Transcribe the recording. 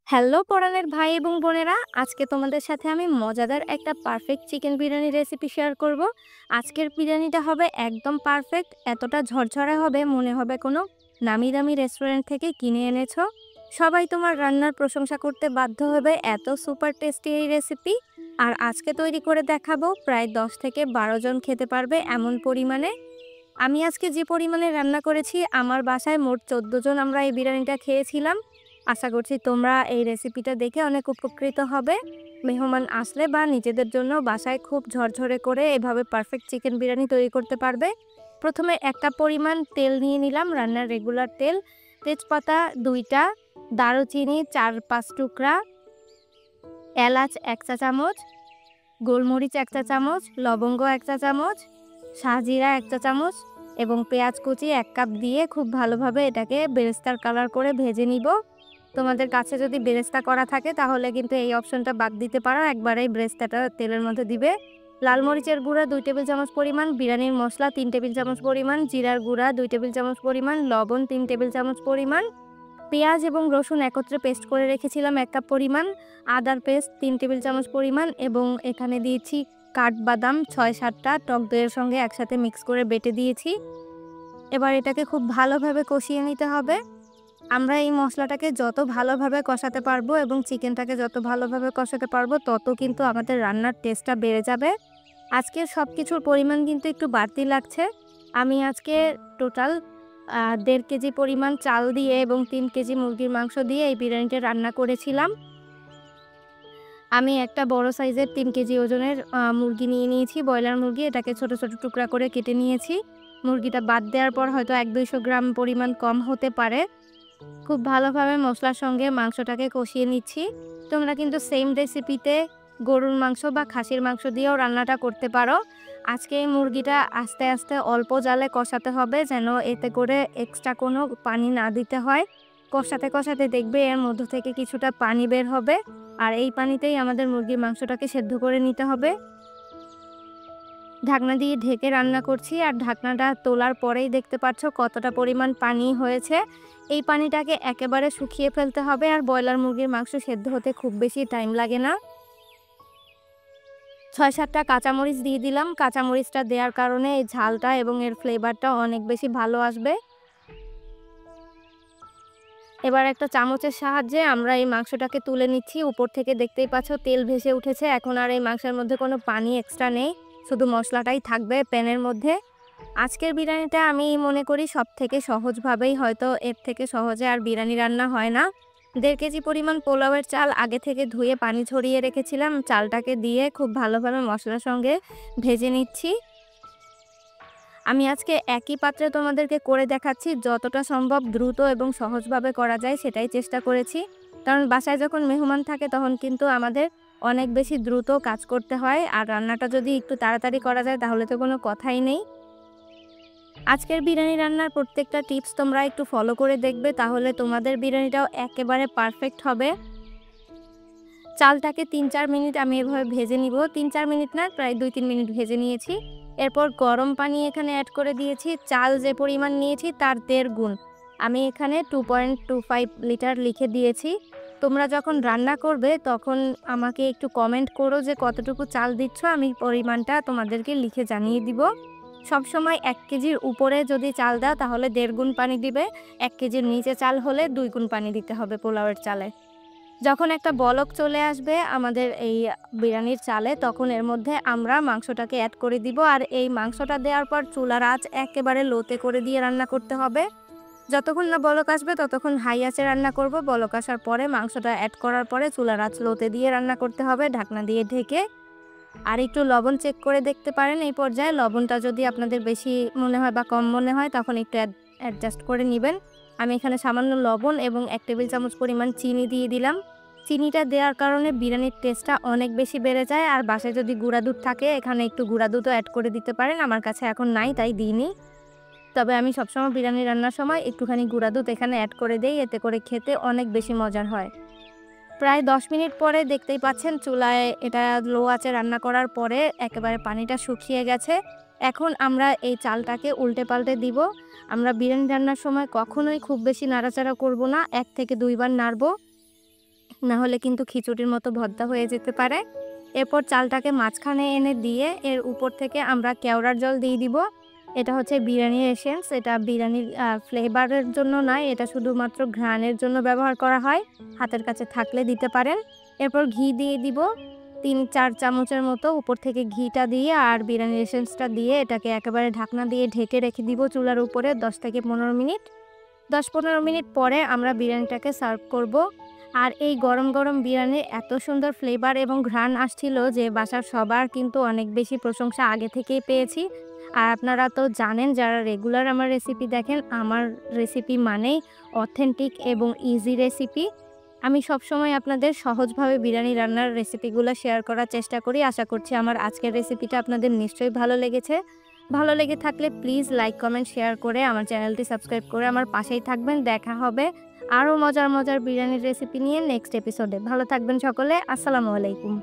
Hello পরাণের ভাই এবং বোনেরা, আজকে তোমাদের সাথে আমি মজাদার একটা perfect chicken biryani recipe share করব। আজকের বিরিয়ানিটা হবে একদম পারফেক্ট, এতটা ঝরঝরে হবে মনে হবে কোনো নামি দামি রেস্টুরেন্ট থেকে কিনে এনেছো। সবাই তোমার রান্নার প্রশংসা করতে বাধ্য হবে, এত সুপার টেস্টি এই রেসিপি। আর আজকে তৈরি করে দেখাবো, প্রায় 10 থেকে 12 জন খেতে পারবে এমন পরিমাণে। আমি আজকে যে পরিমাণে রান্না করেছি, আমার বাসায় মোট 14 জন আমরা এই বিরিয়ানিটা খেয়েছিলাম। আশা করছি তোমরা এই রেসিপিটা দেখে অনেক উপকৃত হবে। মেহমান আসলে বা নিজেদের জন্য বাসায় খুব ঝরঝরে করে এভাবে পারফেক্ট চিকেন বিরিয়ানি তৈরি করতে পারবে। প্রথমে একটা পরিমাণ তেল নিয়ে নিলাম, রান্নার রেগুলার তেল। তেজপাতা 2টা, দারুচিনি 4-5 টুকরা, এলাচ 1 চা চামচ, গোলমরিচ 1 চা চামচ, লবঙ্গ 1 চা চামচ, শাহজিরা 1 চা চামচ এবং পেঁয়াজ কুচি 1 কাপ দিয়ে খুব ভালোভাবে এটাকে বেরেস্তার কালার করে ভেজে নিব। তোমাদের কাছে যদি বেরেস্তা করা থাকে তাহলে কিন্তু এই অপশনটা বাদ দিতে পারো, একবারেই বেরেস্তাটা তেলের মধ্যে দিবে। লাল মরিচের গুঁড়া 2 টেবিল চামচ পরিমাণ, বিরিয়ানির মশলা 3 টেবিল চামচ পরিমাণ, জিরার গুঁড়া 2 টেবিল চামচ পরিমাণ, লবণ 3 টেবিল চামচ পরিমাণ, পেঁয়াজ এবং রসুন একত্রে পেস্ট করে রেখেছিলাম 1 কাপ পরিমাণ, আদার পেস্ট 3 টেবিল চামচ পরিমাণ এবং এখানে দিয়েছি কাঠবাদাম 6-7টা টক দইয়ের সঙ্গে একসাথে মিক্স করে বেটে দিয়েছি। এবার এটাকে খুব ভালোভাবে কষিয়ে নিতে হবে। আমরা এই মশলাটাকে যত ভালোভাবে কষাতে পারবো এবং চিকেনটাকে যত ভালোভাবে কষাতে পারবো তত কিন্তু আমাদের রান্নার টেস্টটা বেড়ে যাবে। আজকে সব কিছুর পরিমাণ কিন্তু একটু বাড়তি লাগছে। আমি আজকে টোটাল 1.5 কেজি পরিমাণ চাল দিয়ে এবং 3 কেজি মুরগির মাংস দিয়ে এই বিরিয়ানিটা রান্না করেছিলাম। আমি একটা বড় সাইজের 3 কেজি ওজনের মুরগি নিয়ে নিয়েছি, ব্রয়লার মুরগি। এটাকে ছোট ছোট টুকরা করে কেটে নিয়েছি। মুরগিটা বাদ দেওয়ার পর হয়তো 100-200 গ্রাম পরিমাণ কম হতে পারে। খুব ভালোভাবে মশলার সঙ্গে মাংসটাকে কষিয়ে নিচ্ছি। তোমরা কিন্তু সেম রেসিপিতে গরুর মাংস বা খাসির মাংস দিয়েও রান্নাটা করতে পারো। আজকে এই মুরগিটা আস্তে আস্তে অল্প জালে কষাতে হবে, যেন এতে করে এক্সট্রা কোনো পানি না দিতে হয়। কষাতে কষাতে দেখবে এর মধ্য থেকে কিছুটা পানি বের হবে, আর এই পানিতেই আমাদের মুরগির মাংসটাকে সেদ্ধ করে নিতে হবে। ঢাকনা দিয়ে ঢেকে রান্না করছি, আর ঢাকনাটা তোলার পরেই দেখতে পাচ্ছ কতটা পরিমাণ পানি হয়েছে। এই পানিটাকে একেবারে শুকিয়ে ফেলতে হবে, আর ব্রয়লার মুরগির মাংস সেদ্ধ হতে খুব বেশি টাইম লাগে না। 6-7টা কাঁচামরিচ দিয়ে দিলাম। কাঁচামরিচটা দেওয়ার কারণে এই ঝালটা এবং এর ফ্লেভারটা অনেক বেশি ভালো আসবে। এবার একটা চামচের সাহায্যে আমরা এই মাংসটাকে তুলে নিচ্ছি। উপর থেকে দেখতেই পাচ্ছ তেল ভেসে উঠেছে। এখন আর এই মাংসের মধ্যে কোনো পানি এক্সট্রা নেই, শুধু মশলাটাই থাকবে প্যানের মধ্যে। আজকের বিরিয়ানিটা আমি মনে করি সবথেকে সহজভাবেই, হয়তো এর থেকে সহজে আর বিরিয়ানি রান্না হয় না। 1.5 কেজি পরিমাণ পোলাওয়ের চাল আগে থেকে ধুয়ে পানি ঝরিয়ে রেখেছিলাম। চালটাকে দিয়ে খুব ভালোভাবে মশলার সঙ্গে ভেজে নিচ্ছি। আমি আজকে একই পাত্রে তোমাদেরকে করে দেখাচ্ছি, যতটা সম্ভব দ্রুত এবং সহজভাবে করা যায় সেটাই চেষ্টা করেছি। কারণ বাসায় যখন মেহমান থাকে তখন কিন্তু আমাদের অনেক বেশি দ্রুত কাজ করতে হয়, আর রান্নাটা যদি একটু তাড়াতাড়ি করা যায় তাহলে তো কোনো কথাই নেই। আজকের বিরিয়ানি রান্নার প্রত্যেকটা টিপস তোমরা একটু ফলো করে দেখবে, তাহলে তোমাদের বিরিয়ানিটাও একেবারে পারফেক্ট হবে। চালটাকে 3-4 মিনিট আমি এভাবে ভেজে নিব। 3-4 মিনিট না, প্রায় 2-3 মিনিট ভেজে নিয়েছি। এরপর গরম পানি এখানে অ্যাড করে দিয়েছি। চাল যে পরিমাণ নিয়েছি তার 1.5 গুণ। আমি এখানে 2.25 লিটার লিখে দিয়েছি। তোমরা যখন রান্না করবে তখন আমাকে একটু কমেন্ট করো যে কতটুকু চাল দিচ্ছ, আমি পরিমাণটা তোমাদেরকে লিখে জানিয়ে দিব। সবসময় 1 কেজির উপরে যদি চাল দাও তাহলে 1.5 গুণ পানি দিবে। 1 কেজির নিচে চাল হলে 2 গুণ পানি দিতে হবে পোলাওয়ের চালে। যখন একটা বলক চলে আসবে আমাদের এই বিরিয়ানির চালে, তখন এর মধ্যে আমরা মাংসটাকে অ্যাড করে দিব। আর এই মাংসটা দেওয়ার পর চুলার আঁচ একেবারে লোতে করে দিয়ে রান্না করতে হবে। যতক্ষণ না বলক আসবে ততক্ষণ হাই আঁচে রান্না করব। বলক আসার পরে মাংসটা অ্যাড করার পরে চুলার আঁচ লোতে দিয়ে রান্না করতে হবে, ঢাকনা দিয়ে ঢেকে। আর একটু লবণ চেক করে দেখতে পারেন এই পর্যায়ে। লবণটা যদি আপনাদের বেশি মনে হয় বা কম মনে হয় তখন একটু অ্যাডজাস্ট করে নেবেন। আমি এখানে সামান্য লবণ এবং 1 টেবিল চামচ পরিমাণ চিনি দিয়ে দিলাম। চিনিটা দেওয়ার কারণে বিরিয়ানির টেস্টটা অনেক বেশি বেড়ে যায়। আর বাসায় যদি গুঁড়া দুধ থাকে এখানে একটু গুঁড়া দুধও অ্যাড করে দিতে পারেন। আমার কাছে এখন নাই তাই দিইনি, তবে আমি সবসময় বিরিয়ানি রান্নার সময় একটুখানি গুঁড়া দুধ এখানে অ্যাড করে দেই, এতে করে খেতে অনেক বেশি মজার হয়। প্রায় 10 মিনিট পরে দেখতেই পাচ্ছেন চুলায় এটা লো আঁচে রান্না করার পরে একেবারে পানিটা শুকিয়ে গেছে। এখন আমরা এই চালটাকে উল্টে পাল্টে দিব। আমরা বিরিয়ানি রান্নার সময় কখনোই খুব বেশি নাড়াচাড়া করব না, 1 থেকে 2 বার নাড়ব। না হলে কিন্তু খিচুড়ির মতো ভর্তা হয়ে যেতে পারে। এরপর চালটাকে মাঝখানে এনে দিয়ে এর উপর থেকে আমরা কেওড়ার জল দিয়ে দিব। এটা হচ্ছে বিরিয়ানির এসেন্স। এটা বিরিয়ানির ফ্লেভারের জন্য নয়, এটা শুধুমাত্র ঘ্রাণের জন্য ব্যবহার করা হয়। হাতের কাছে থাকলে দিতে পারেন। এরপর ঘি দিয়ে দিব ৩-৪ চামচের মতো। উপর থেকে ঘিটা দিয়ে আর বিরিয়ানির এসেন্সটা দিয়ে এটাকে একেবারে ঢাকনা দিয়ে ঢেকে রেখে দিব চুলার উপরে ১০ থেকে ১৫ মিনিট। ১০-১৫ মিনিট পরে আমরা বিরিয়ানিটাকে সার্ভ করব। আর এই গরম, গরম বিরিয়ানির এত সুন্দর ফ্লেভার এবং ঘ্রাণ আসছিল যে বাসার সবার কিন্তু অনেক বেশি প্রশংসা আগে থেকেই পেয়েছি। আর আপনারা তো জানেন, যারা রেগুলার আমার রেসিপি দেখেন, আমার রেসিপি মানেই অথেন্টিক এবং ইজি রেসিপি। আমি সবসময় আপনাদের সহজভাবে বিরিয়ানি রান্নার রেসিপিগুলো শেয়ার করার চেষ্টা করি। আশা করছি আমার আজকের রেসিপিটা আপনাদের নিশ্চয়ই ভালো লেগেছে। ভালো লেগে থাকলে প্লিজ লাইক, কমেন্ট, শেয়ার করে আমার চ্যানেলটি সাবস্ক্রাইব করে আমার পাশেই থাকবেন। দেখা হবে আরও মজার, মজার বিরিয়ানির রেসিপি নিয়ে নেক্সট এপিসোডে। ভালো থাকবেন সকলে। আসসালামু আলাইকুম।